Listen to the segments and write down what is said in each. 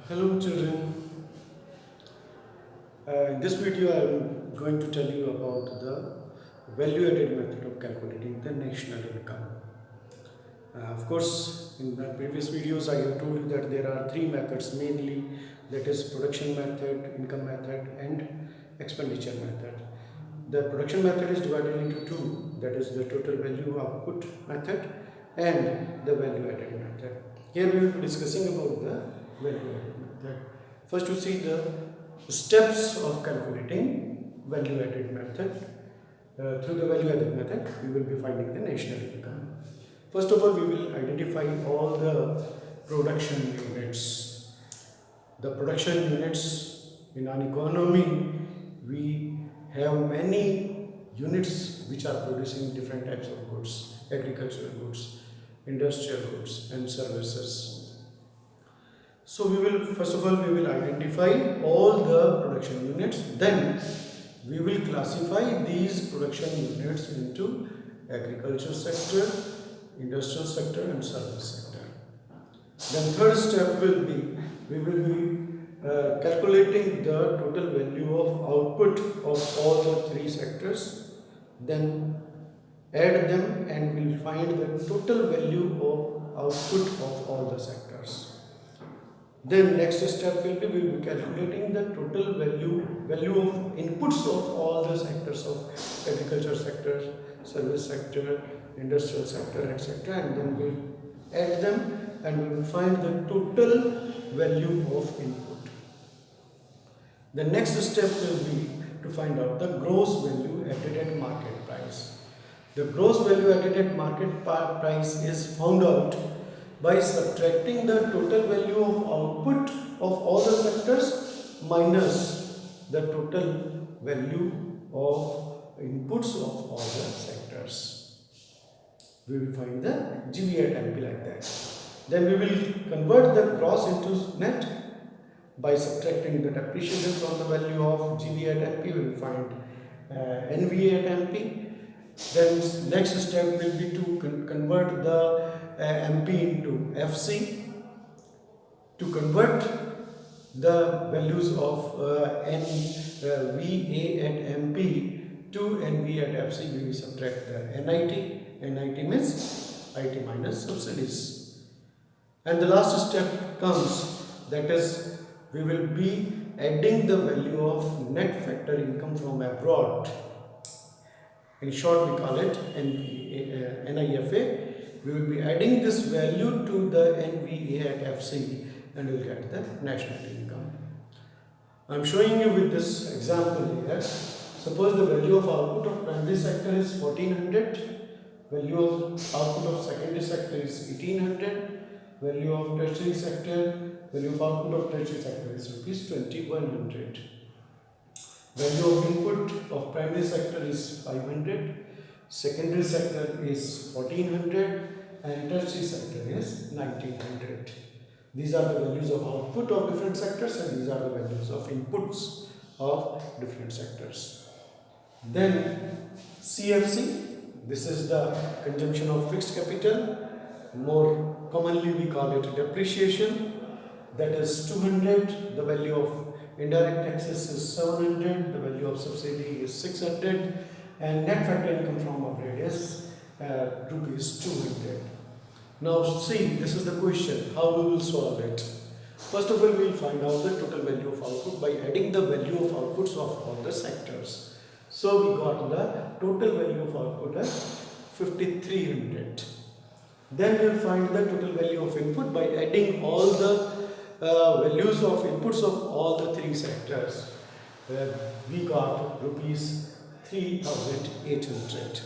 Hello children, in this video I am going to tell you about the value added method of calculating the national income. Of course, in the previous videos I have told you that there are three methods mainly, that is production method, income method and expenditure method. The production method is divided into two, that is the total value output method and the value added method. Here we will be discussing about the value added method. First you see the steps of calculating value added method. Through the value added method we will be finding the national income. First of all, we will identify all the production units. The production units in an economy, we have many units which are producing different types of goods, agricultural goods, industrial goods and services. So we will, first of all, we will identify all the production units, then we will classify these production units into agriculture sector, industrial sector and service sector. Then third step will be, we will be calculating the total value of output of all the three sectors, then add them and we will find the total value of output of all the sectors. Then next step will be, we will be calculating the total value of inputs of all the sectors of agriculture sector, service sector, industrial sector, etc. And then we will add them and we will find the total value of input. The next step will be to find out the gross value added at market price. The gross value added at market price is found out by subtracting the total value of output of all the sectors minus the total value of inputs of all the sectors. We will find the GV at MP like that. Then we will convert the gross into net by subtracting the depreciation from the value of GV at MP. We will find NVA at MP. Then next step will be to convert the MP into FC. To convert the values of NVA at MP to NVA at FC, we will subtract the NIT. NIT means IT minus subsidies. And the last step comes, that is, we will be adding the value of net factor income from abroad. In short, we call it NIFA. We will be adding this value to the NVA at FC and we will get the national income. I am showing you with this example here. Suppose the value of output of primary sector is 1400, value of output of secondary sector is 1800, value of tertiary sector, value of output of tertiary sector is rupees 2100. Value of input of primary sector is 500, secondary sector is 1400 and tertiary sector is 1900. These are the values of output of different sectors and these are the values of inputs of different sectors. Then CFC, this is the consumption of fixed capital. More commonly we call it depreciation. That is 200, the value of indirect taxes is 700, the value of subsidy is 600 and net factor income from abroad is rupees 200. Now see, this is the question, how we will solve it. First of all, we will find out the total value of output by adding the value of outputs of all the sectors. So we got the total value of output as 5300. Then we will find the total value of input by adding all the values of inputs of all the three sectors. We got rupees 3800.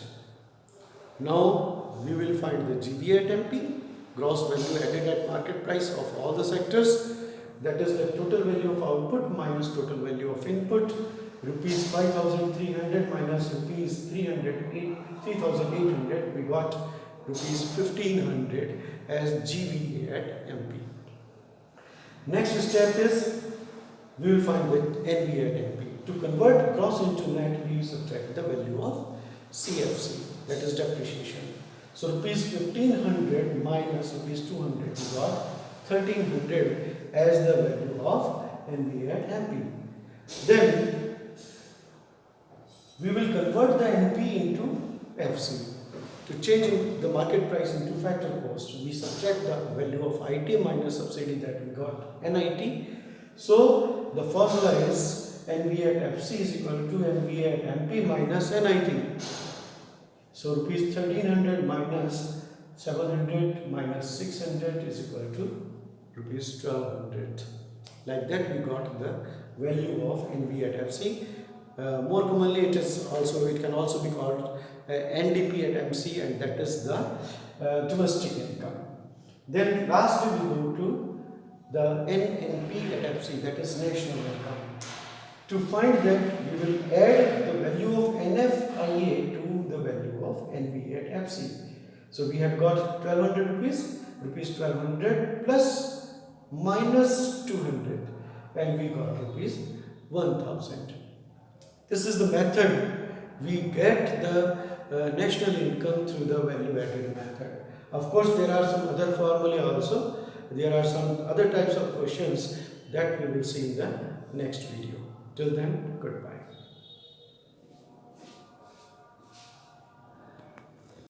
Now we will find the GV at MP, gross value added at market price of all the sectors. That is the total value of output minus total value of input. Rupees 5300 minus rupees 3800, we got rupees 1500 as GVA at MP. Next step is, we will find the NVA at MP. To convert gross into net, we subtract the value of CFC, that is depreciation. So rupees 1500 minus rupees 200, we got 1300 as the value of NV at MP. Then we will convert the NP into FC. To change the market price into factor cost, we subtract the value of IT minus subsidy that we got, NIT. So the formula is NV at FC is equal to NV at MP minus NIT. So rupees 1300 minus 700 minus 600 is equal to rupees 1200. Like that we got the value of NV at FC. More commonly it can also be called NDP at MC, and that is the domestic income. Then lastly we go to the NNP at FC, that is national income. To find that, we will add the value of NFIA to the value of NV at FC. So we have got 1200 rupees, rupees 1200 plus minus 200, and we got rupees 1000. This is the method we get the national income through the value added method. Of course, there are some other formulae also. There are some other types of questions that we will see in the next video. Till then, goodbye.